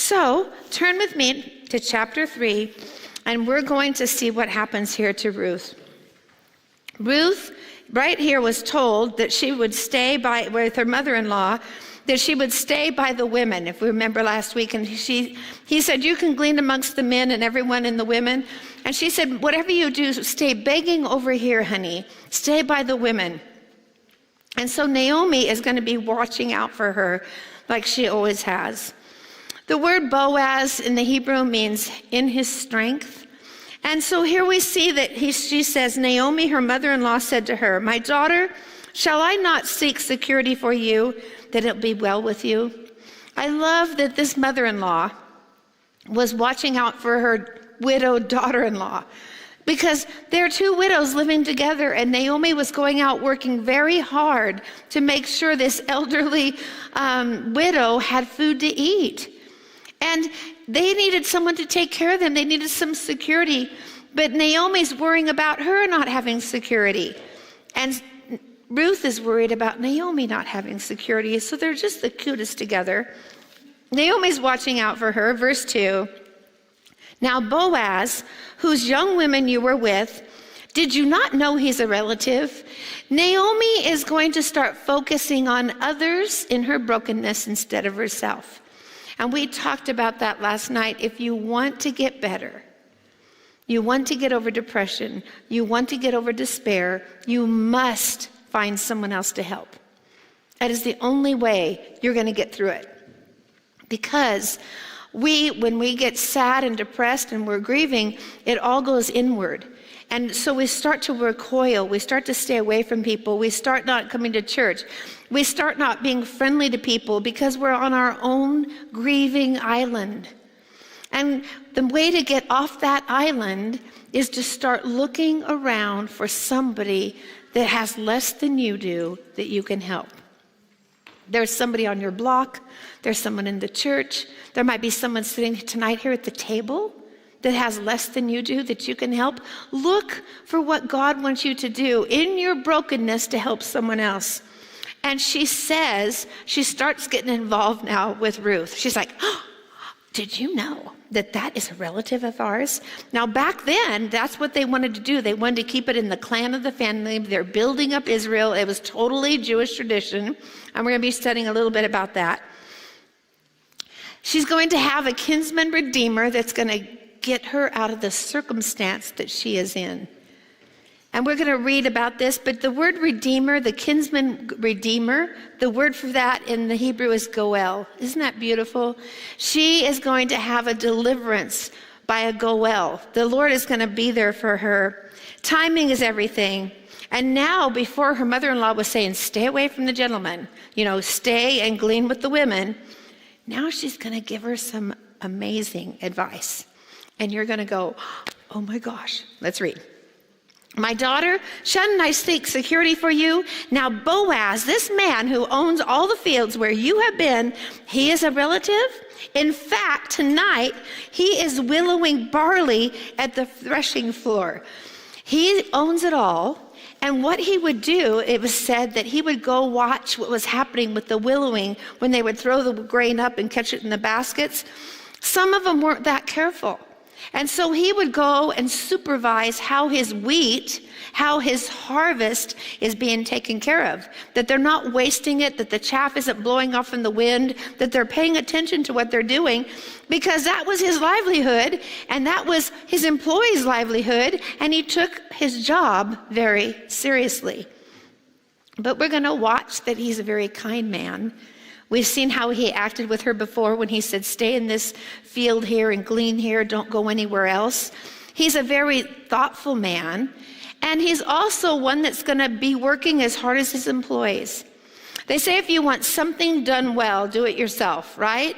So turn with me to chapter 3, and we're going to see what happens here to Ruth. Ruth, right here, was told that she would stay with her mother-in-law, that she would stay by the women, if we remember last week. And he said, you can glean amongst the men and everyone and the women. And she said, whatever you do, stay begging over here, honey. Stay by the women. And so Naomi is going to be watching out for her like she always has. The word Boaz in the Hebrew means in his strength. And so here we see that she says, Naomi, her mother-in-law, said to her, my daughter, shall I not seek security for you, that it'll be well with you? I love that this mother-in-law was watching out for her widowed daughter-in-law, because there are two widows living together, and Naomi was going out working very hard to make sure this elderly widow had food to eat. And they needed someone to take care of them. They needed some security. But Naomi's worrying about her not having security. And Ruth is worried about Naomi not having security. So they're just the cutest together. Naomi's watching out for her. Verse 2. Now Boaz, whose young women you were with, did you not know he's a relative? Naomi is going to start focusing on others in her brokenness instead of herself. And we talked about that last night. If you want to get better, you want to get over depression, you want to get over despair, you must find someone else to help. That is the only way you're going to get through it. Because when we get sad and depressed and we're grieving, it all goes inward. And so we start to recoil. We start to stay away from people. We start not coming to church. We start not being friendly to people because we're on our own grieving island. And the way to get off that island is to start looking around for somebody that has less than you do that you can help. There's somebody on your block. There's someone in the church. There might be someone sitting tonight here at the table that has less than you do that you can help. Look for what God wants you to do in your brokenness to help someone else. And she starts getting involved now with Ruth. She's like, oh, did you know that is a relative of ours? Now back then, that's what they wanted to do. They wanted to keep it in the clan of the family. They're building up Israel. It was totally Jewish tradition. And we're going to be studying a little bit about that. She's going to have a kinsman redeemer that's going to get her out of the circumstance that she is in. And we're going to read about this, but the word redeemer, the kinsman redeemer, the word for that in the Hebrew is goel. Isn't that beautiful? She is going to have a deliverance by a goel. The Lord is going to be there for her. Timing is everything. And now, before her mother-in-law was saying, stay away from the gentlemen, stay and glean with the women, now she's going to give her some amazing advice. And you're going to go, oh my gosh. Let's read. My daughter, shouldn't I seek security for you? Now Boaz, this man who owns all the fields where you have been, he is a relative. In fact, tonight, he is willowing barley at the threshing floor. He owns it all. And what he would do, it was said that he would go watch what was happening with the willowing when they would throw the grain up and catch it in the baskets. Some of them weren't that careful. And so he would go and supervise how his wheat, how his harvest is being taken care of, that they're not wasting it, that the chaff isn't blowing off in the wind, that they're paying attention to what they're doing, because that was his livelihood and that was his employees' livelihood, and he took his job very seriously. But we're going to watch that he's a very kind man. We've seen how he acted with her before when he said, stay in this field here and glean here, don't go anywhere else. He's a very thoughtful man, and he's also one that's going to be working as hard as his employees. They say if you want something done well, do it yourself, right?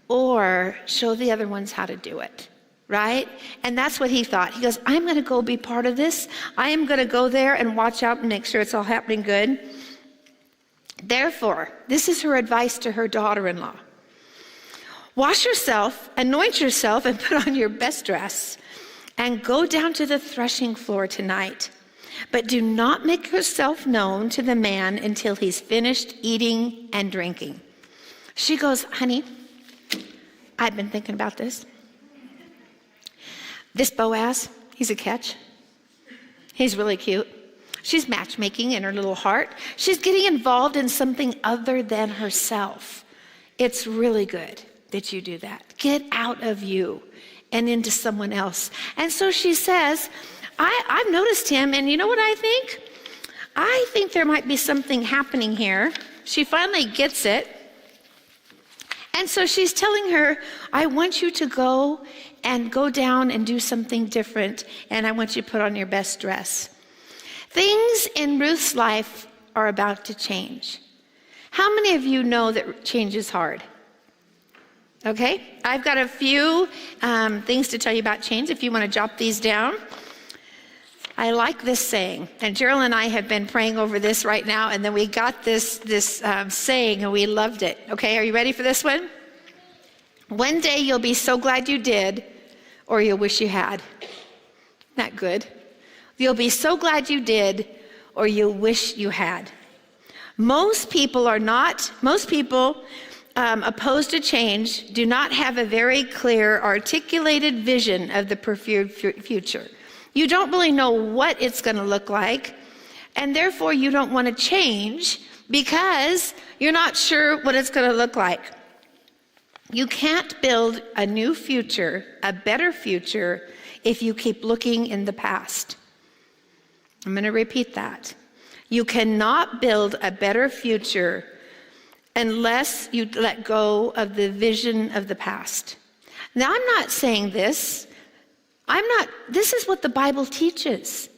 Or show the other ones how to do it, right? And that's what he thought. He goes, I'm going to go be part of this. I am going to go there and watch out and make sure it's all happening good. Therefore, this is her advice to her daughter-in-law. Wash yourself, anoint yourself, and put on your best dress, and go down to the threshing floor tonight. But do not make yourself known to the man until he's finished eating and drinking. She goes, honey, I've been thinking about this. This Boaz, he's a catch. He's really cute. She's matchmaking in her little heart. She's getting involved in something other than herself. It's really good that you do that. Get out of you and into someone else. And so she says, I've noticed him, and you know what I think? I think there might be something happening here. She finally gets it. And so she's telling her, I want you to go down and do something different, and I want you to put on your best dress. Things in Ruth's life are about to change. How many of you know that change is hard? Okay, I've got a few things to tell you about change if you want to jot these down. I like this saying, and Gerald and I have been praying over this right now, and then we got this saying, and we loved it. Okay, are you ready for this one? One day you'll be so glad you did, or you'll wish you had. Not good. You'll be so glad you did, or you'll wish you had. Most people opposed to change do not have a very clear, articulated vision of the preferred future. You don't really know what it's going to look like, and therefore you don't want to change because you're not sure what it's going to look like. You can't build a new future, a better future, if you keep looking in the past. I'm going to repeat that. You cannot build a better future unless you let go of the vision of the past. Now, I'm not saying this. This is what the Bible teaches.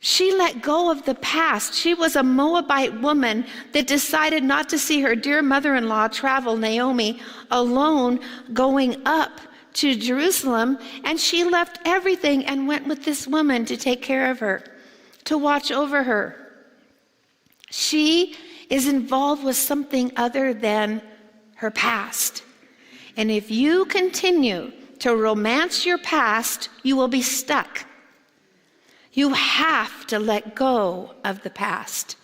She let go of the past. She was a Moabite woman that decided not to see her dear mother-in-law travel, Naomi, alone going up to Jerusalem, and she left everything and went with this woman to take care of her, to watch over her. She is involved with something other than her past. And if you continue to romance your past, you will be stuck. You have to let go of the past.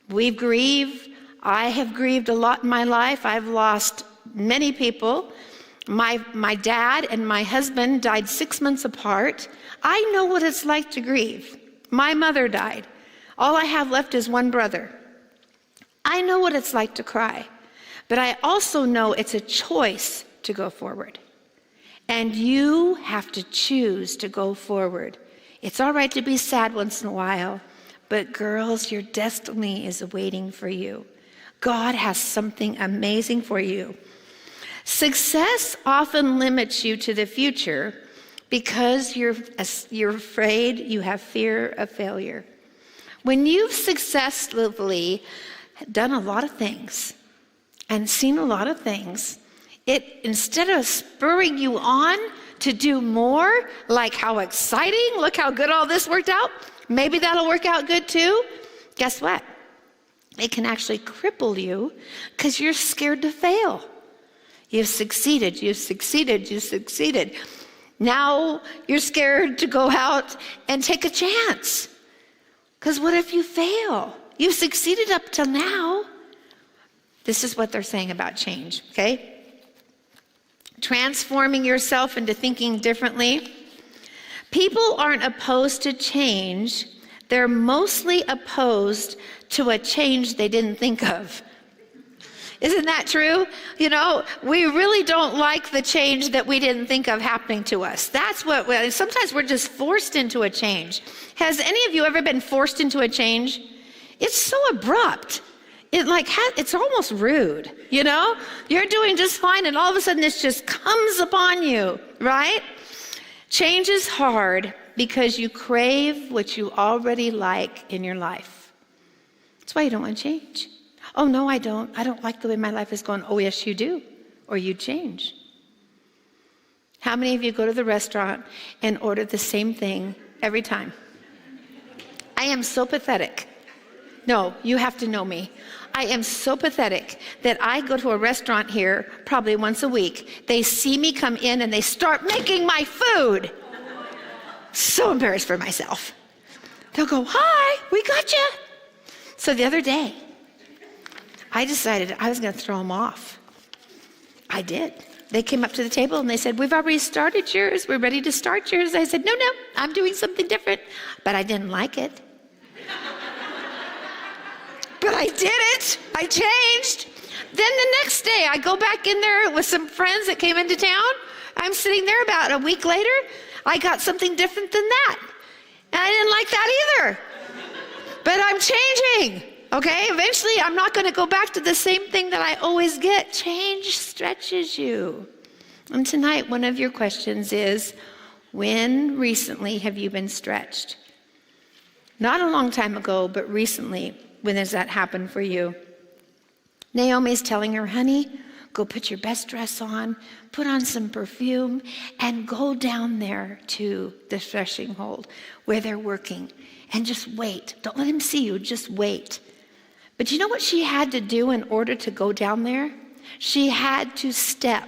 We've grieved. I have grieved a lot in my life. I've lost many people. My dad and my husband died 6 months apart. I know what it's like to grieve. My mother died. All I have left is one brother. I know what it's like to cry, but I also know it's a choice to go forward. And you have to choose to go forward. It's all right to be sad once in a while, but girls, your destiny is waiting for you. God has something amazing for you. Success often limits you to the future because you're afraid, you have fear of failure. When you've successfully done a lot of things and seen a lot of things, instead of spurring you on to do more, like how exciting, look how good all this worked out, maybe that'll work out good too. Guess what? It can actually cripple you because you're scared to fail. You've succeeded. Now you're scared to go out and take a chance. Because what if you fail? You've succeeded up till now. This is what they're saying about change, okay? Transforming yourself into thinking differently. People aren't opposed to change. They're mostly opposed to a change they didn't think of. Isn't that true? You know, we really don't like the change that we didn't think of happening to us. Sometimes we're just forced into a change. Has any of you ever been forced into a change? It's so abrupt. It's almost rude, you know? You're doing just fine, and all of a sudden this just comes upon you, right? Change is hard because you crave what you already like in your life. That's why you don't want to change. Oh, no, I don't. I don't like the way my life is going. Oh, yes, you do. Or you change. How many of you go to the restaurant and order the same thing every time? I am so pathetic. No, you have to know me. I am so pathetic that I go to a restaurant here probably once a week. They see me come in and they start making my food. So embarrassed for myself. They'll go, hi, we got you. So the other day, I decided I was going to throw them off. I did. They came up to the table and they said, we've already started yours. We're ready to start yours. I said, no, I'm doing something different. But I didn't like it. But I did it. I changed. Then the next day, I go back in there with some friends that came into town. I'm sitting there about a week later. I got something different than that. And I didn't like that either. But I'm changing, okay? Eventually, I'm not going to go back to the same thing that I always get. Change stretches you. And tonight, one of your questions is, when recently have you been stretched? Not a long time ago, but recently. When has that happened for you? Naomi's telling her, honey, go put your best dress on, put on some perfume, and go down there to the threshing hold where they're working, and just wait. Don't let him see you, just wait. But you know what she had to do in order to go down there? She had to step.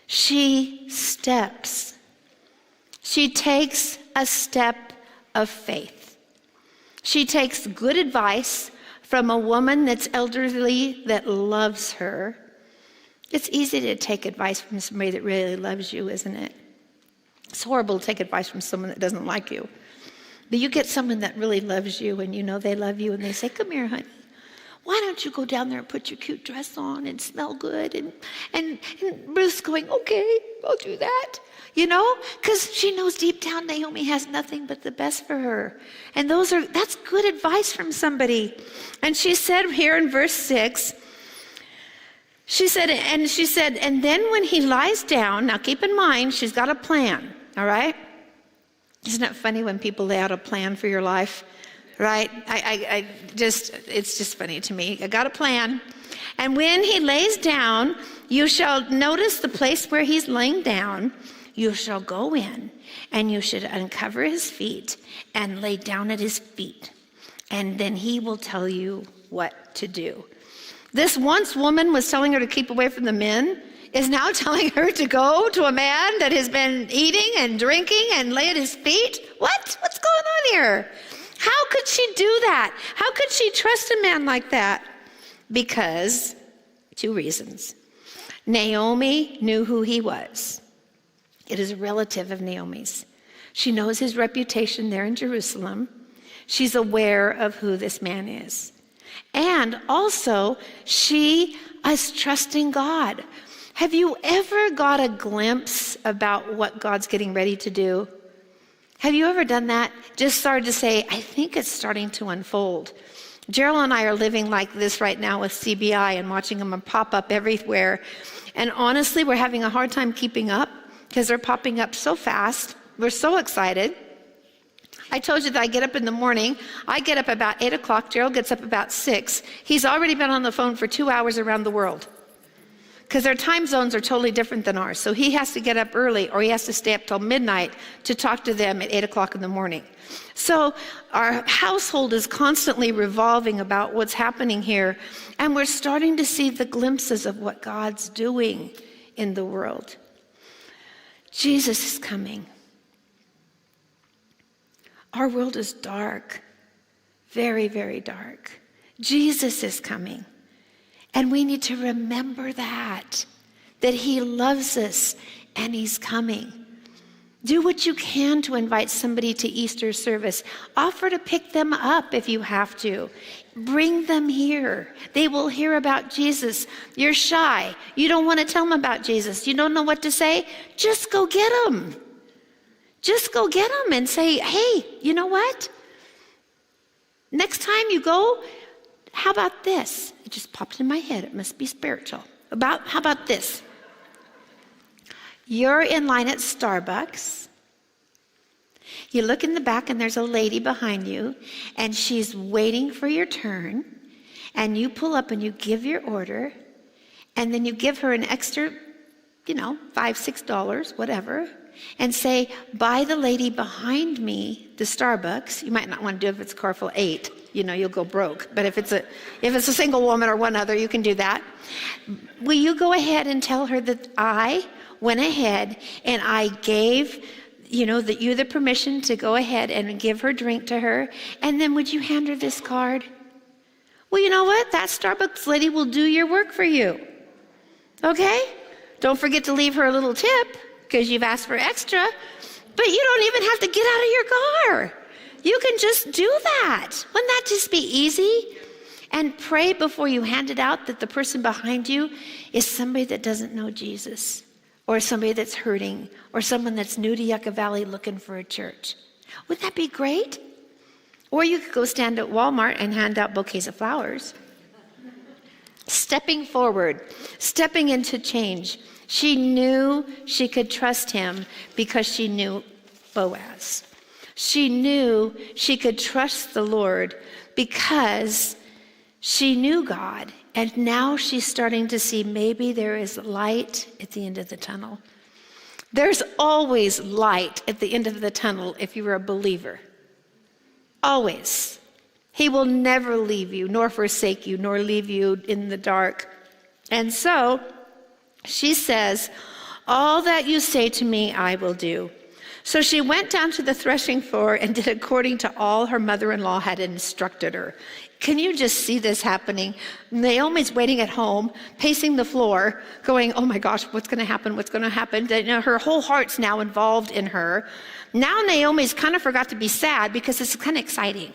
She steps. She takes a step of faith. She takes good advice from a woman that's elderly that loves her. It's easy to take advice from somebody that really loves you, isn't it? It's horrible to take advice from someone that doesn't like you. But you get someone that really loves you and you know they love you and they say, come here, honey. Why don't you go down there and put your cute dress on and smell good? And Ruth's going, okay, I'll do that. You know, because she knows deep down Naomi has nothing but the best for her. And that's good advice from somebody. And she said here in verse 6, she said, and then when he lies down, now keep in mind, she's got a plan, all right? Isn't it funny when people lay out a plan for your life, right? It's just funny to me. I got a plan. And when he lays down, you shall notice the place where he's laying down. You shall go in, and you should uncover his feet and lay down at his feet. And then he will tell you what to do. This once woman was telling her to keep away from the men is now telling her to go to a man that has been eating and drinking and lay at his feet? What? What's going on here? How could she do that? How could she trust a man like that? Because, 2 reasons. Naomi knew who he was. It is a relative of Naomi's. She knows his reputation there in Jerusalem. She's aware of who this man is. And also, she is trusting God. Have you ever got a glimpse about what God's getting ready to do? Have you ever done that? Just started to say, I think it's starting to unfold. Gerald and I are living like this right now with CBI and watching them pop up everywhere. And honestly, we're having a hard time keeping up because they're popping up so fast. We're so excited. I told you that I get up in the morning. I get up about 8 o'clock. Gerald gets up about 6. He's already been on the phone for 2 hours around the world because their time zones are totally different than ours. So he has to get up early or he has to stay up till midnight to talk to them at 8 o'clock in the morning. So our household is constantly revolving about what's happening here. And we're starting to see the glimpses of what God's doing in the world. Jesus is coming. Our world is dark, very, very dark. Jesus is coming. And we need to remember that he loves us and he's coming. Do what you can to invite somebody to Easter service. Offer to pick them up if you have to. Bring them here. They will hear about Jesus. You're shy. You don't want to tell them about Jesus. You don't know what to say. Just go get them. Just go get them and say, hey, you know what? Next time you go, how about this? It just popped in my head. It must be spiritual. How about this? You're in line at Starbucks. You look in the back and there's a lady behind you and she's waiting for your turn. And you pull up and you give your order. And then you give her an extra, $5, $6, whatever. And say, buy the lady behind me the Starbucks. You might not want to do it if it's car full 8. You'll go broke. But if it's a single woman or one other, you can do that. Will you go ahead and tell her that I went ahead and I gave, you the permission to go ahead and give her drink to her. And then would you hand her this card? Well, you know what? That Starbucks lady will do your work for you. Okay? Don't forget to leave her a little tip because you've asked for extra. But you don't even have to get out of your car. You can just do that. Wouldn't that just be easy? And pray before you hand it out that the person behind you is somebody that doesn't know Jesus, or somebody that's hurting, or someone that's new to Yucca Valley looking for a church. Wouldn't that be great? Or you could go stand at Walmart and hand out bouquets of flowers. Stepping forward, stepping into change. She knew she could trust him because she knew Boaz. She knew she could trust the Lord because she knew God. And now she's starting to see maybe there is light at the end of the tunnel. There's always light at the end of the tunnel if you're a believer. Always. He will never leave you, nor forsake you, nor leave you in the dark. And so she says, all that you say to me, I will do. So she went down to the threshing floor and did according to all her mother-in-law had instructed her. Can you just see this happening? Naomi's waiting at home, pacing the floor, going, oh my gosh, what's going to happen? What's going to happen? Her whole heart's now involved in her. Now Naomi's kind of forgot to be sad because it's kind of exciting,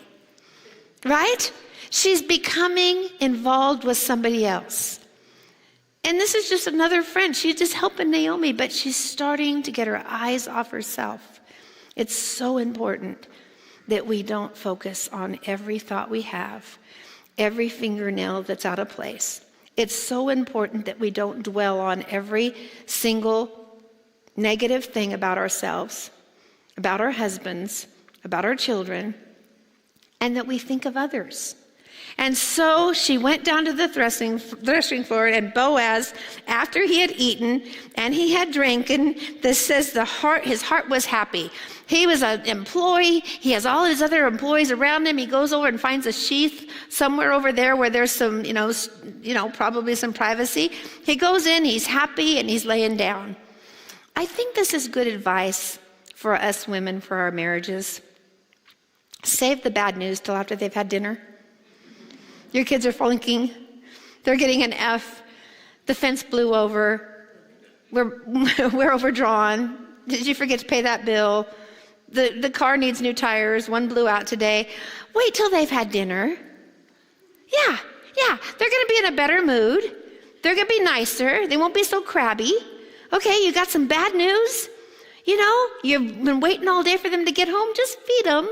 right? She's becoming involved with somebody else. And this is just another friend. She's just helping Naomi, but she's starting to get her eyes off herself. It's so important that we don't focus on every thought we have, every fingernail that's out of place. It's so important that we don't dwell on every single negative thing about ourselves, about our husbands, about our children, and that we think of others. And so she went down to the threshing floor, and Boaz, after he had eaten and he had drinking, this says his heart was happy. He was an employee. He has all his other employees around him. He goes over and finds a sheath somewhere over there where there's some, probably some privacy. He goes in, he's happy, and he's laying down. I think this is good advice for us women for our marriages. Save the bad news till after they've had dinner. Your kids are flunking. They're getting an F. The fence blew over. We're overdrawn. Did you forget to pay that bill? The car needs new tires. One blew out today. Wait till they've had dinner. Yeah. They're going to be in a better mood. They're going to be nicer. They won't be so crabby. Okay, you got some bad news. You've been waiting all day for them to get home. Just feed them.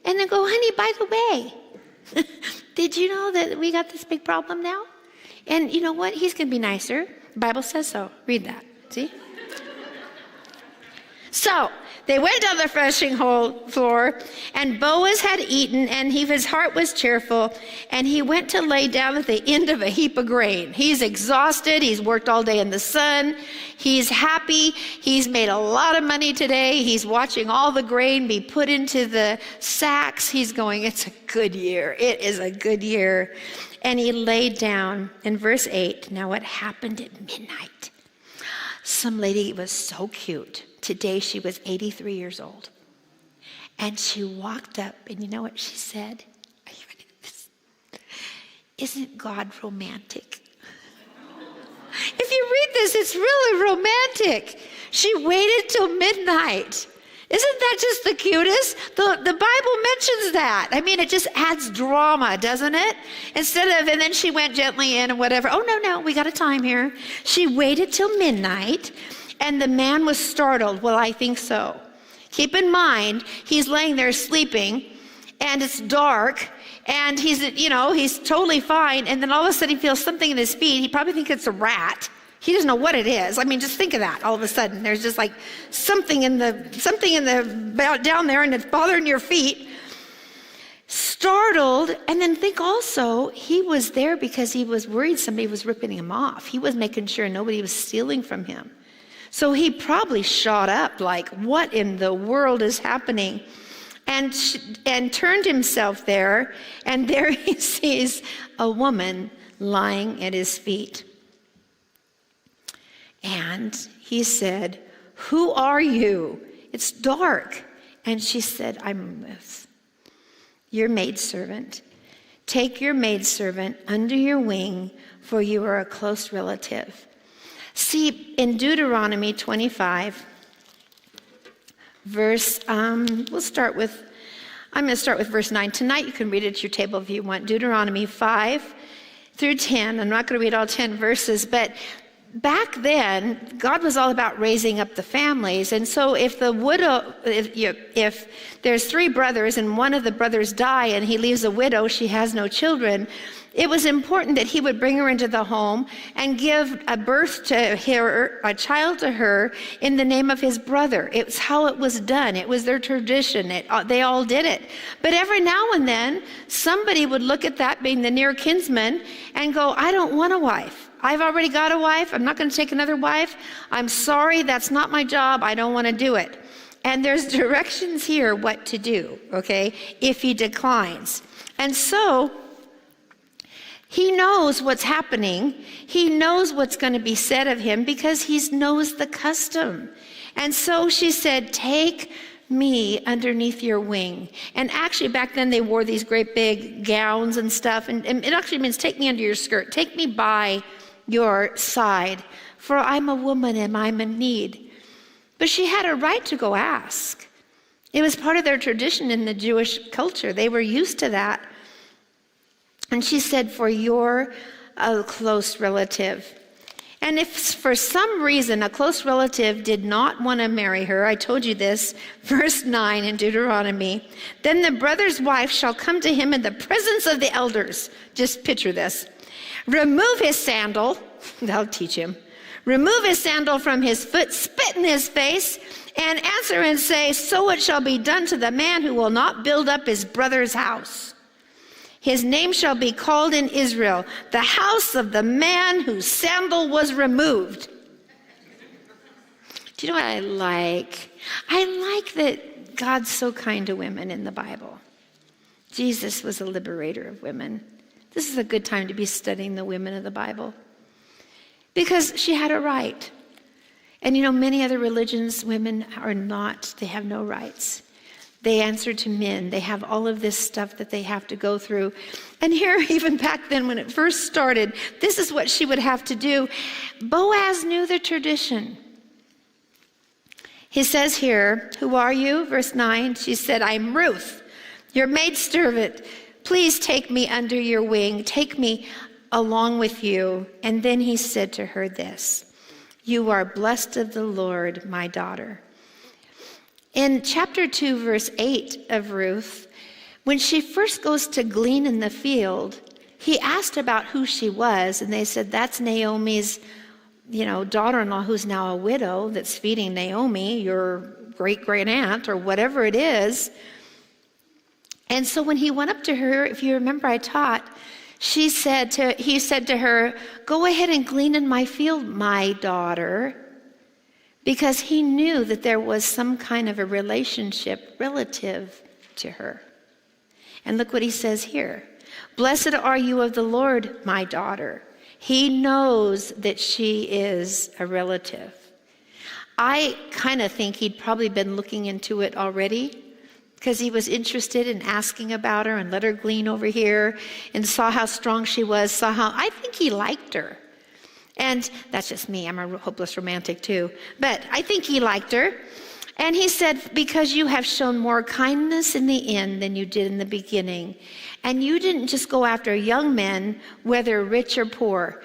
And then go, honey, by the way, did you know that we got this big problem now? And you know what? He's going to be nicer. The Bible says so. Read that. See? So they went down the threshing floor, and Boaz had eaten, and his heart was cheerful, and he went to lay down at the end of a heap of grain. He's exhausted. He's worked all day in the sun. He's happy. He's made a lot of money today. He's watching all the grain be put into the sacks. He's going, it's a good year. It is a good year. And he laid down. In verse 8, now it happened at midnight. Some lady was so cute. Today she was 83 years old. And she walked up, and you know what she said? Are you ready for this? Isn't God romantic? If you read this, it's really romantic. She waited till midnight. Isn't that just the cutest? The Bible mentions that. I mean, it just adds drama, doesn't it? And then she went gently in and whatever. Oh, no, we got a time here. She waited till midnight, and the man was startled. Well, I think so. Keep in mind, he's laying there sleeping, and it's dark, and he's totally fine, and then all of a sudden he feels something in his feet. He probably thinks it's a rat. He doesn't know what it is. I mean, just think of that. All of a sudden, there's just like something in the down there, and it's bothering your feet. Startled, and then think also, he was there because he was worried somebody was ripping him off. He was making sure nobody was stealing from him. So he probably shot up like, what in the world is happening? And turned himself there, and there he sees a woman lying at his feet. And he said, who are you? It's dark. And she said, I'm Ruth, your maidservant. Take your maidservant under your wing, for you are a close relative. See, in Deuteronomy 25, I'm going to start with verse 9. Tonight you can read it at your table if you want. Deuteronomy 5 through 10. I'm not going to read all 10 verses, but back then, God was all about raising up the families. And so if there's 3 brothers and one of the brothers die and he leaves a widow, she has no children, it was important that he would bring her into the home and give a birth to her, a child to her, in the name of his brother. It's how it was done. It was their tradition. They all did it. But every now and then, somebody would look at that, being the near kinsman, and go, I don't want a wife. I've already got a wife. I'm not going to take another wife. I'm sorry, that's not my job. I don't want to do it. And there's directions here what to do, okay, if he declines. And so he knows what's happening. He knows what's going to be said of him because he knows the custom. And so she said, take me underneath your wing. And actually back then they wore these great big gowns and stuff. And it actually means take me under your skirt. Take me by your side. For I'm a woman and I'm in need. But she had a right to go ask. It was part of their tradition in the Jewish culture. They were used to that. And she said, for you're a close relative. And if for some reason a close relative did not want to marry her, I told you this, verse 9 in Deuteronomy, then the brother's wife shall come to him in the presence of the elders. Just picture this. Remove his sandal, that'll teach him. Remove his sandal from his foot, spit in his face, and answer and say, so it shall be done to the man who will not build up his brother's house. His name shall be called in Israel, the house of the man whose sandal was removed. Do you know what I like? I like that God's so kind to women in the Bible. Jesus was a liberator of women. This is a good time to be studying the women of the Bible. Because she had a right. And you know, many other religions, women are not, they have no rights. They answer to men. They have all of this stuff that they have to go through. And here, even back then when it first started, this is what she would have to do. Boaz knew the tradition. He says here, who are you? Verse 9, she said, I'm Ruth, your maidservant. Please take me under your wing. Take me along with you. And then he said to her this, you are blessed of the Lord, my daughter. In chapter 2, verse 8 of Ruth, when she first goes to glean in the field, he asked about who she was, and they said, that's Naomi's, daughter-in-law who's now a widow that's feeding Naomi, your great-great-aunt, or whatever it is. And so when he went up to her, if you remember I taught, he said to her, go ahead and glean in my field, my daughter, because he knew that there was some kind of a relationship relative to her. And look what he says here. Blessed are you of the Lord, my daughter. He knows that she is a relative. I kind of think he'd probably been looking into it already because he was interested in asking about her and let her glean over here and saw how strong she was, I think he liked her. And that's just me. I'm a hopeless romantic too. But I think he liked her. And he said, because you have shown more kindness in the end than you did in the beginning. And you didn't just go after young men, whether rich or poor.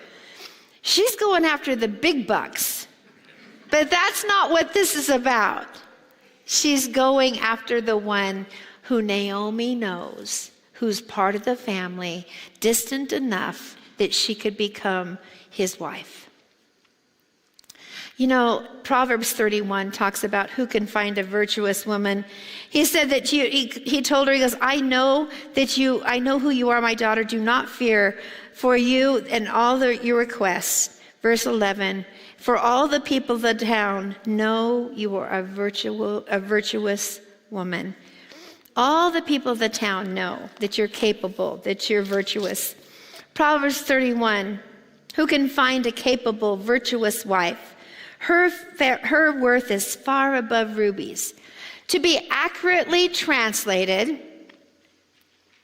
She's going after the big bucks. But that's not what this is about. She's going after the one who Naomi knows, who's part of the family, distant enough that she could become his wife. Proverbs 31 talks about who can find a virtuous woman. He said that he told her, he goes, I know who you are, my daughter. Do not fear for you and all your requests. Verse 11, for all the people of the town know you are a virtuous woman. All the people of the town know that you're capable, that you're virtuous. Proverbs 31, who can find a capable, virtuous wife? Her worth is far above rubies. To be accurately translated,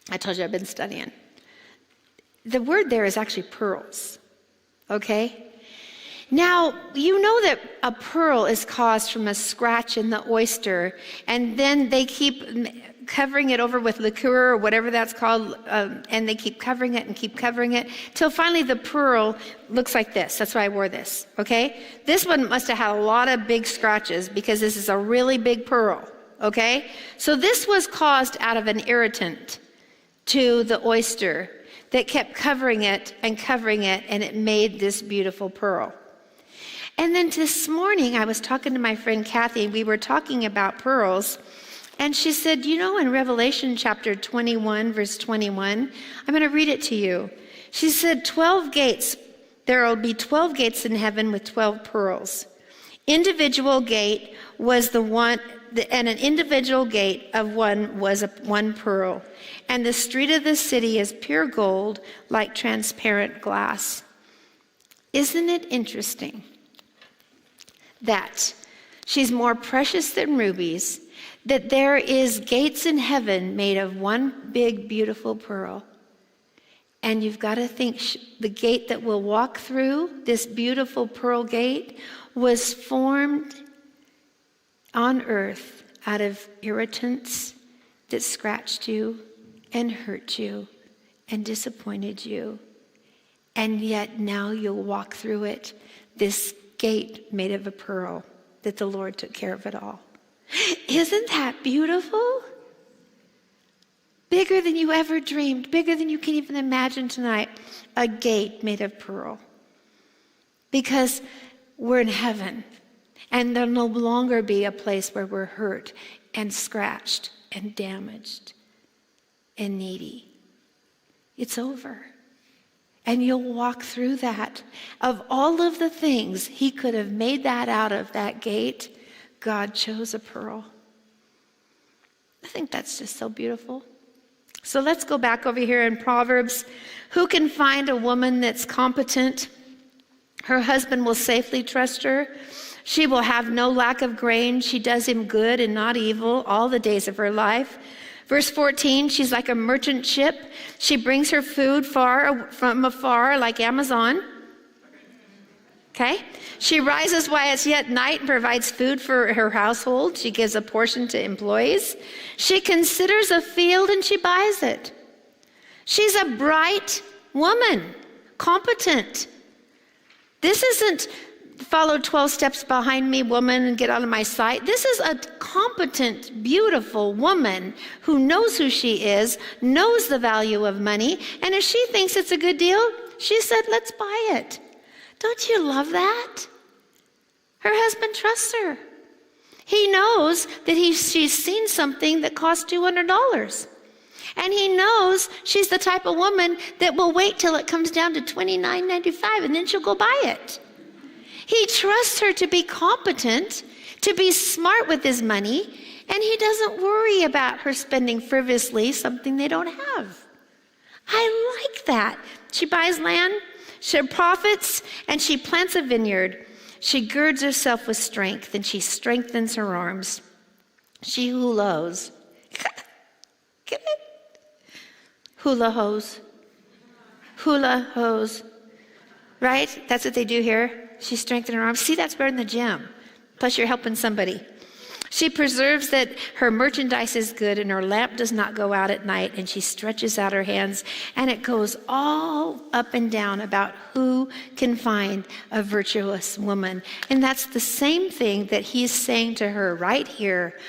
I told you I've been studying. The word there is actually pearls, okay? Now, you know that a pearl is caused from a scratch in the oyster, and then they keep covering it over with liqueur or whatever that's called, and they keep covering it and keep covering it, till finally the pearl looks like this. That's why I wore this, okay? This one must have had a lot of big scratches because this is a really big pearl, okay? So this was caused out of an irritant to the oyster that kept covering it, and it made this beautiful pearl. And then this morning, I was talking to my friend Kathy, we were talking about pearls, and she said, you know, in Revelation chapter 21, verse 21, I'm going to read it to you. She said, 12 gates, there will be 12 gates in heaven with 12 pearls. Individual gate was the one, and an individual gate of one was one pearl. And the street of the city is pure gold, like transparent glass. Isn't it interesting that she's more precious than rubies, that there is gates in heaven made of one big, beautiful pearl? And you've got to think the gate that we'll walk through, this beautiful pearl gate, was formed on earth out of irritants that scratched you and hurt you and disappointed you. And yet now you'll walk through it, this gate made of a pearl, that the Lord took care of it all. Isn't that beautiful? Bigger than you ever dreamed, bigger than you can even imagine tonight, a gate made of pearl. Because we're in heaven, and there'll no longer be a place where we're hurt and scratched and damaged and needy. It's over. And you'll walk through that. Of all of the things he could have made that out of, that gate, God chose a pearl. I think that's just so beautiful. So let's go back over here in Proverbs. Who can find a woman that's competent? Her husband will safely trust her. She will have no lack of grain. She does him good and not evil all the days of her life. Verse 14, she's like a merchant ship. She brings her food from afar, like Amazon. Okay? She rises while it's yet night and provides food for her household. She gives a portion to employees. She considers a field and she buys it. She's a bright woman, competent. This isn't follow 12 steps behind me, woman, and get out of my sight. This is a competent, beautiful woman who knows who she is, knows the value of money, and if she thinks it's a good deal, she said, let's buy it. Don't you love that? Her husband trusts her. He knows that she's seen something that costs $200. And he knows she's the type of woman that will wait till it comes down to $29.95 and then she'll go buy it. He trusts her to be competent, to be smart with his money, and he doesn't worry about her spending frivolously something they don't have. I like that. She buys land, she profits, and she plants a vineyard. She girds herself with strength, and she strengthens her arms. She hula-hos. Get it? Hula-hos. Hula-hos. Right? That's what they do here. She strengthens her arms. See, that's better than the gym. Plus, you're helping somebody. She preserves that her merchandise is good and her lamp does not go out at night, and she stretches out her hands, and it goes all up and down about who can find a virtuous woman. And that's the same thing that he's saying to her right here.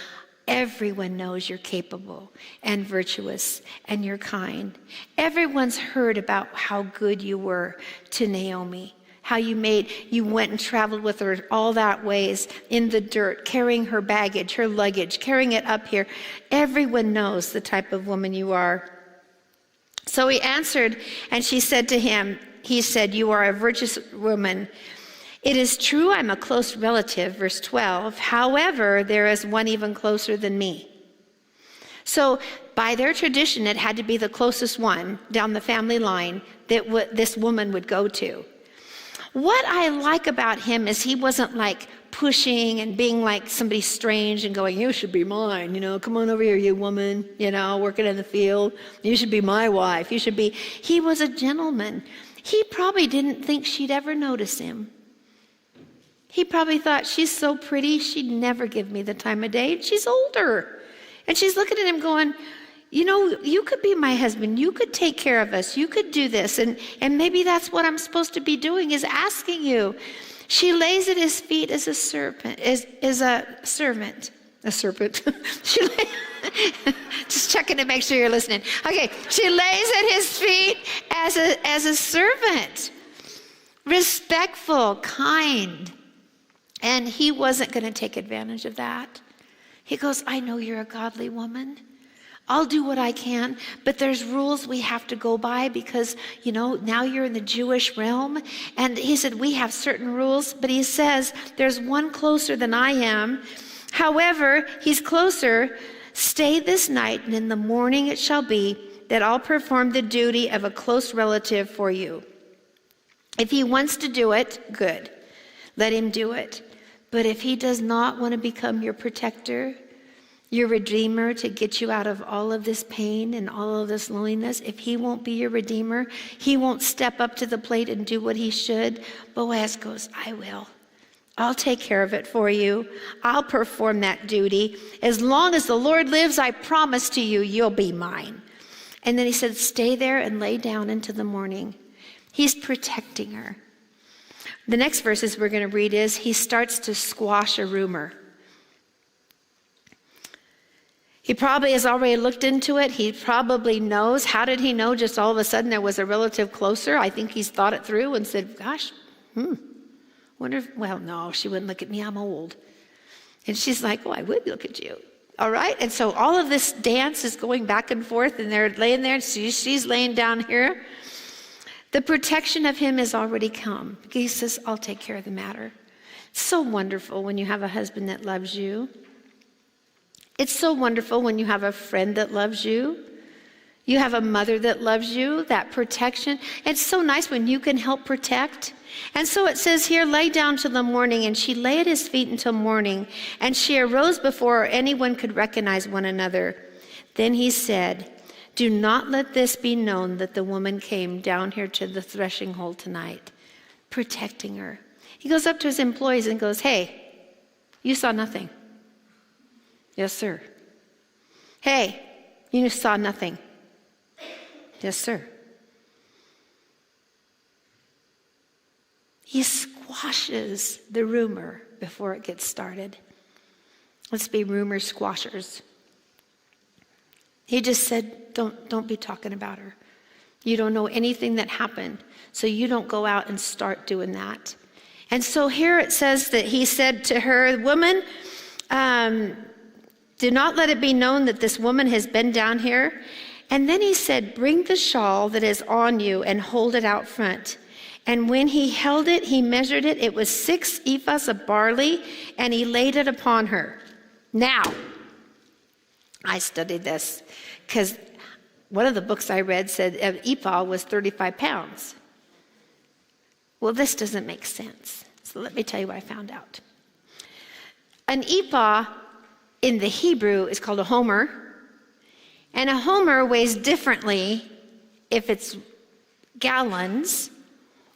Everyone knows you're capable and virtuous and you're kind. Everyone's heard about how good you were to Naomi. How you went and traveled with her all that ways in the dirt, carrying her baggage, her luggage, carrying it up here. Everyone knows the type of woman you are. So he answered, and she said to him, he said, you are a virtuous woman. It is true I'm a close relative, verse 12. However, there is one even closer than me. So by their tradition, it had to be the closest one down the family line that this woman would go to. What I like about him is he wasn't like pushing and being like somebody strange and going, you should be mine, come on over here, you woman, working in the field. You should be my wife. He was a gentleman. He probably didn't think she'd ever notice him. He probably thought, she's so pretty, she'd never give me the time of day. She's older. And she's looking at him going, you know, you could be my husband. You could take care of us. You could do this. And maybe that's what I'm supposed to be doing, is asking you. She lays at his feet as a servant, A serpent. Just checking to make sure you're listening. Okay, she lays at his feet as a servant. Respectful, kind. And he wasn't going to take advantage of that. He goes, I know you're a godly woman. I'll do what I can, but there's rules we have to go by because, you know, now you're in the Jewish realm. And he said, we have certain rules, but he says, there's one closer than I am. However, he's closer. Stay this night, and in the morning it shall be that I'll perform the duty of a close relative for you. If he wants to do it, good. Let him do it. But if he does not want to become your protector, your redeemer, to get you out of all of this pain and all of this loneliness, if he won't be your redeemer, he won't step up to the plate and do what he should, Boaz goes, I will. I'll take care of it for you. I'll perform that duty. As long as the Lord lives, I promise to you, you'll be mine. And then he said, stay there and lay down into the morning. He's protecting her. The next verses we're going to read is, he starts to squash a rumor. He probably has already looked into it. He probably knows. How did he know just all of a sudden there was a relative closer? I think he's thought it through and said, gosh, wonder if, well, no, she wouldn't look at me. I'm old. And she's like, oh, I would look at you. All right. And so all of this dance is going back and forth, and they're laying there. And she's laying down here. The protection of him has already come. He says, I'll take care of the matter. It's so wonderful when you have a husband that loves you. It's so wonderful when you have a friend that loves you. You have a mother that loves you, that protection. It's so nice when you can help protect. And so it says here, lay down till the morning, and she lay at his feet until morning, and she arose before anyone could recognize one another. Then he said, do not let this be known that the woman came down here to the threshing hole tonight, protecting her. He goes up to his employees and goes, hey, you saw nothing. Yes, sir. Hey, you saw nothing. Yes, sir. He squashes the rumor before it gets started. Let's be rumor squashers. He just said, don't be talking about her. You don't know anything that happened, so you don't go out and start doing that. And so here it says that he said to her, woman, do not let it be known that this woman has been down here. And then he said, bring the shawl that is on you and hold it out front. And when he held it, he measured it. It was 6 ephahs of barley, and he laid it upon her. Now, I studied this because one of the books I read said an ephah was 35 pounds. Well, this doesn't make sense. So let me tell you what I found out. An ephah in the Hebrew is called a homer. And a homer weighs differently if it's gallons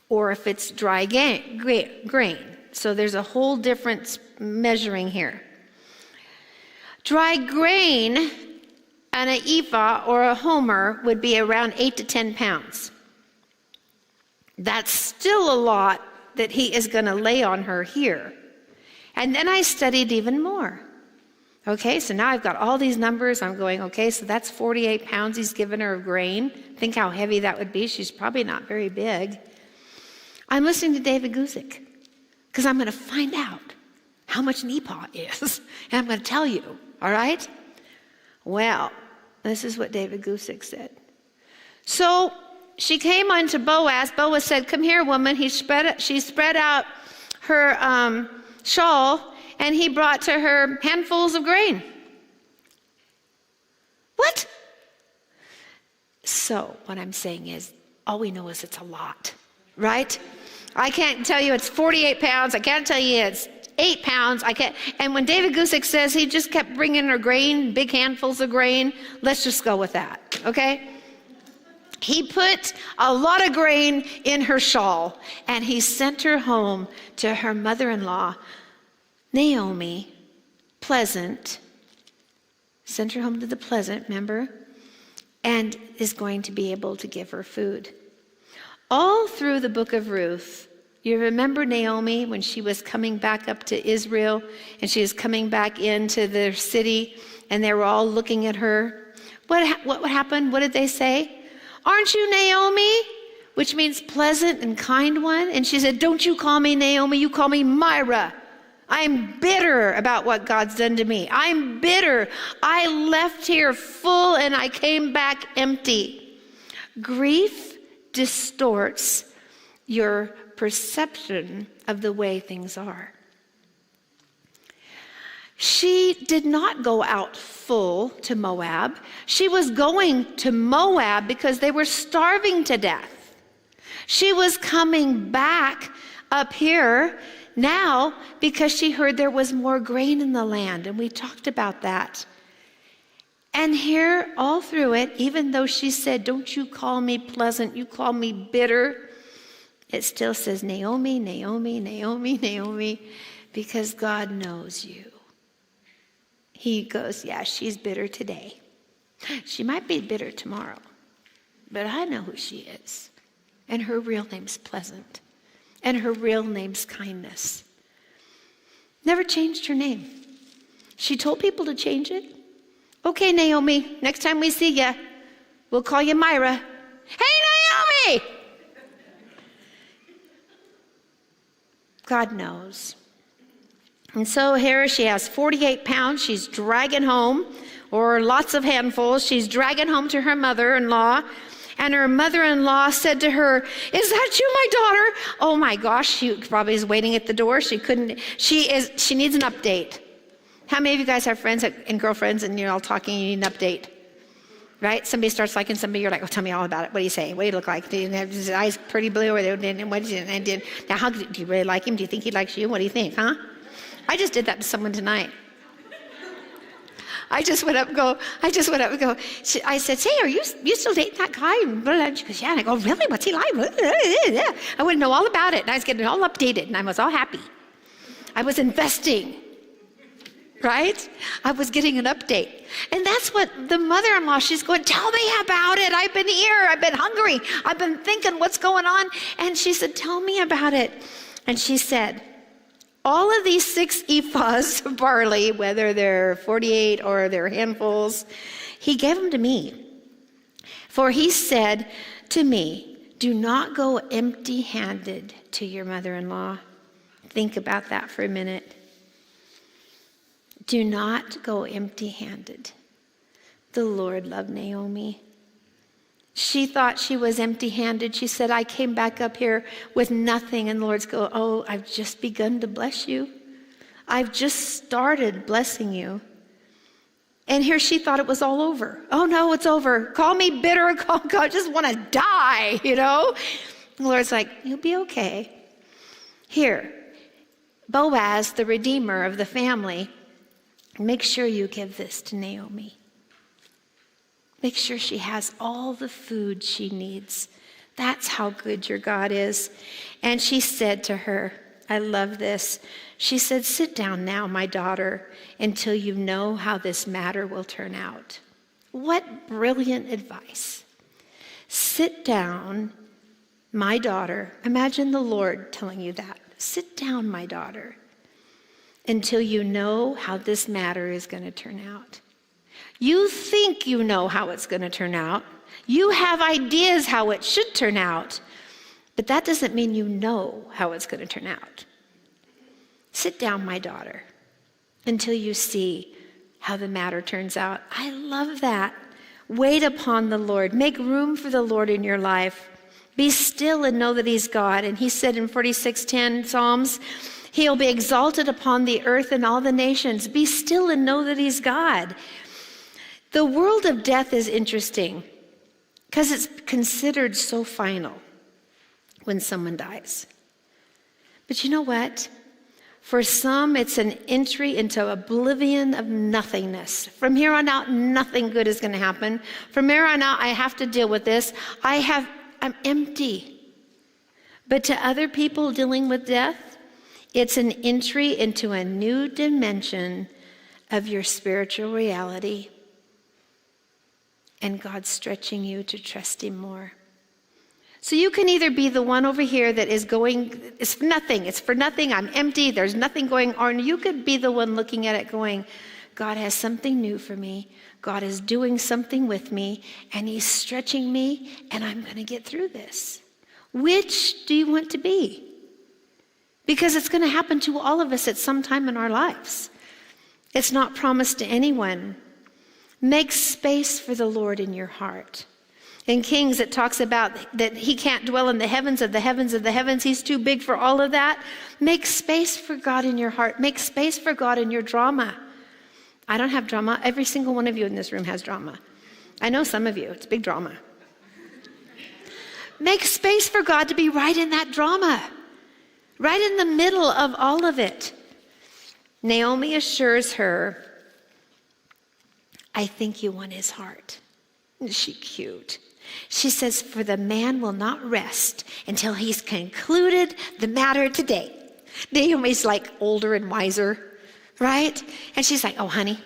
or if it's dry grain. So there's a whole different measuring here. Dry grain and an ephah or a homer would be around 8 to 10 pounds. That's still a lot that he is going to lay on her here. And then I studied even more. Okay, so now I've got all these numbers. I'm going, okay, so that's 48 pounds he's given her of grain. Think how heavy that would be. She's probably not very big. I'm listening to David Guzik because I'm going to find out how much an ephah is. And I'm going to tell you, all right? Well, this is what David Guzik said. So she came unto Boaz. Boaz said, come here, woman. She spread out her shawl, and he brought to her handfuls of grain. What? So what I'm saying is, all we know is it's a lot, right? I can't tell you it's 48 pounds. I can't tell you it's 8 pounds. I can't. And when David Guzik says he just kept bringing her grain, big handfuls of grain, let's just go with that, okay? He put a lot of grain in her shawl, and he sent her home to her mother-in-law, Naomi, Pleasant. Sent her home to the Pleasant, remember? And is going to be able to give her food. All through the book of Ruth, you remember Naomi when she was coming back up to Israel, and she was coming back into their city, and they were all looking at her. What happened? What did they say? Aren't you Naomi? Which means pleasant and kind one. And she said, don't you call me Naomi, you call me Myra. I'm bitter about what God's done to me. I'm bitter. I left here full and I came back empty. Grief distorts your perception of the way things are. She did not go out full to Moab. She was going to Moab because they were starving to death. She was coming back up here now because she heard there was more grain in the land, and we talked about that. And here, all through it, even though she said, don't you call me pleasant, you call me bitter, it still says Naomi, Naomi, Naomi, Naomi, because God knows you. He goes, yeah, she's bitter today. She might be bitter tomorrow, but I know who she is. And her real name's Pleasant. And her real name's Kindness. Never changed her name. She told people to change it. Okay, Naomi, next time we see you, we'll call you Myra. Hey, Naomi! God knows. And so here she has 48 pounds she's dragging home, or lots of handfuls. She's dragging home to her mother-in-law. And her mother-in-law said to her, is that you, my daughter? Oh my gosh, she probably is waiting at the door. She needs an update. How many of you guys have friends and girlfriends and you're all talking and you need an update? Right? Somebody starts liking somebody, you're like, oh, tell me all about it. What do you say? What do you look like? Do you have his eyes pretty blue? Or now, how do you really like him? Do you think he likes you? What do you think, huh? I just did that to someone tonight. I just went up and go. I said, say, are you still dating that guy? And she goes, yeah. And I go, really? What's he like? I want to know all about it. And I was getting all updated, and I was all happy. I was investing, right? I was getting an update. And that's what the mother-in-law, she's going, tell me about it. I've been here. I've been hungry. I've been thinking, what's going on? And she said, tell me about it. And she said, all of these 6 ephahs of barley, whether they're 48 or they're handfuls, he gave them to me. For he said to me, do not go empty-handed to your mother-in-law. Think about that for a minute. Do not go empty-handed. The Lord loved Naomi. She thought she was empty-handed. She said, I came back up here with nothing. And the Lord's go, oh, I've just begun to bless you. I've just started blessing you. And here she thought it was all over. Oh, no, it's over. Call me bitter. I just want to die, you know. The Lord's like, you'll be okay. Here, Boaz, the redeemer of the family, make sure you give this to Naomi. Make sure she has all the food she needs. That's how good your God is. And she said to her, I love this. She said, sit down now, my daughter, until you know how this matter will turn out. What brilliant advice. Sit down, my daughter. Imagine the Lord telling you that. Sit down, my daughter, until you know how this matter is going to turn out. You think you know how it's going to turn out. You have ideas how it should turn out, but that doesn't mean you know how it's going to turn out. Sit down, my daughter, until you see how the matter turns out. I love that. Wait upon the Lord. Make room for the Lord in your life. Be still and know that he's God. And he said in 46:10 Psalms, he'll be exalted upon the earth and all the nations. Be still and know that he's God. The world of death is interesting because it's considered so final when someone dies. But you know what? For some, it's an entry into oblivion of nothingness. From here on out, nothing good is going to happen. From here on out, I have to deal with this. I'm empty. But to other people dealing with death, it's an entry into a new dimension of your spiritual reality. And God's stretching you to trust him more. So you can either be the one over here that is going, it's for nothing, I'm empty, there's nothing going on. You could be the one looking at it going, God has something new for me. God is doing something with me, and he's stretching me, and I'm going to get through this. Which do you want to be? Because it's going to happen to all of us at some time in our lives. It's not promised to anyone. Make space for the Lord in your heart. In Kings, it talks about that he can't dwell in the heavens of the heavens of the heavens. He's too big for all of that. Make space for God in your heart. Make space for God in your drama. I don't have drama. Every single one of you in this room has drama. I know some of you. It's big drama. Make space for God to be right in that drama, right in the middle of all of it. Naomi assures her, I think you won his heart. Isn't she cute? She says, for the man will not rest until he's concluded the matter today. Naomi's like older and wiser, right? And she's like, oh, honey,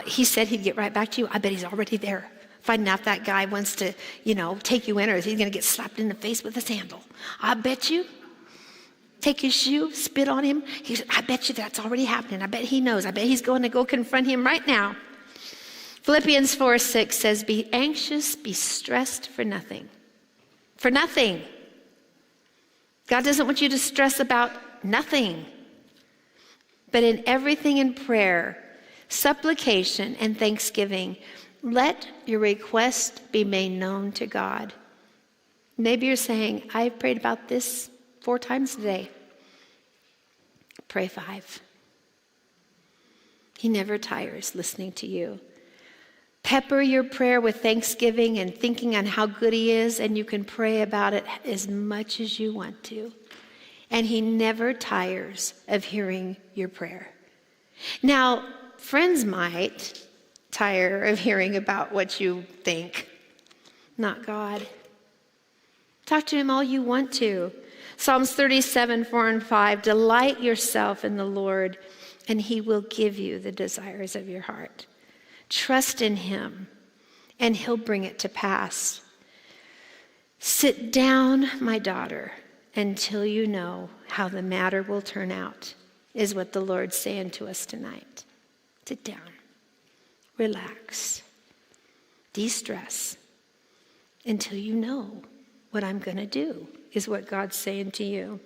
he said he'd get right back to you. I bet he's already there. Finding out that guy wants to, take you in, or is he going to get slapped in the face with a sandal? I bet you. Take his shoe, spit on him. I bet you that's already happening. I bet he knows. I bet he's going to go confront him right now. Philippians 4:6 says, be anxious, be stressed for nothing. For nothing. God doesn't want you to stress about nothing. But in everything in prayer, supplication, and thanksgiving, let your request be made known to God. Maybe you're saying, I've prayed about this 4 times today. Pray 5. He never tires listening to you. Pepper your prayer with thanksgiving and thinking on how good he is, and you can pray about it as much as you want to. And he never tires of hearing your prayer. Now, friends might tire of hearing about what you think. Not God. Talk to him all you want to. Psalms 37:4-5, delight yourself in the Lord, and he will give you the desires of your heart. Trust in him, and he'll bring it to pass. Sit down, my daughter, until you know how the matter will turn out, is what the Lord's saying to us tonight. Sit down, relax, de-stress, until you know what I'm going to do, is what God's saying to you.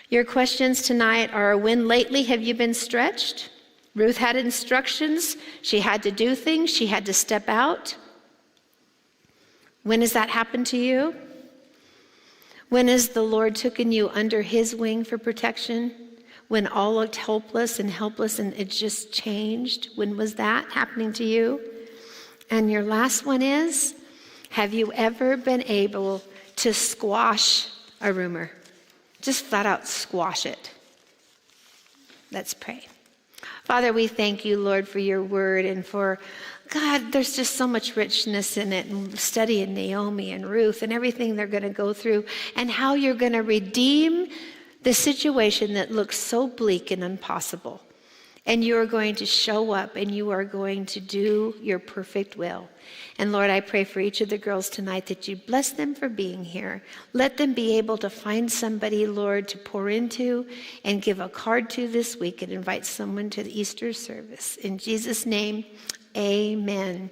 Your questions tonight are, when lately have you been stretched? Ruth had instructions. She had to do things. She had to step out. When has that happened to you? When has the Lord taken you under his wing for protection? When all looked hopeless and helpless and it just changed? When was that happening to you? And your last one is, have you ever been able to squash a rumor? Just flat out squash it. Let's pray. Father, we thank you, Lord, for your word, and for, God, there's just so much richness in it, and studying Naomi and Ruth and everything they're going to go through, and how you're going to redeem the situation that looks so bleak and impossible. And you are going to show up, and you are going to do your perfect will. And Lord, I pray for each of the girls tonight that you bless them for being here. Let them be able to find somebody, Lord, to pour into and give a card to this week, and invite someone to the Easter service. In Jesus' name, amen.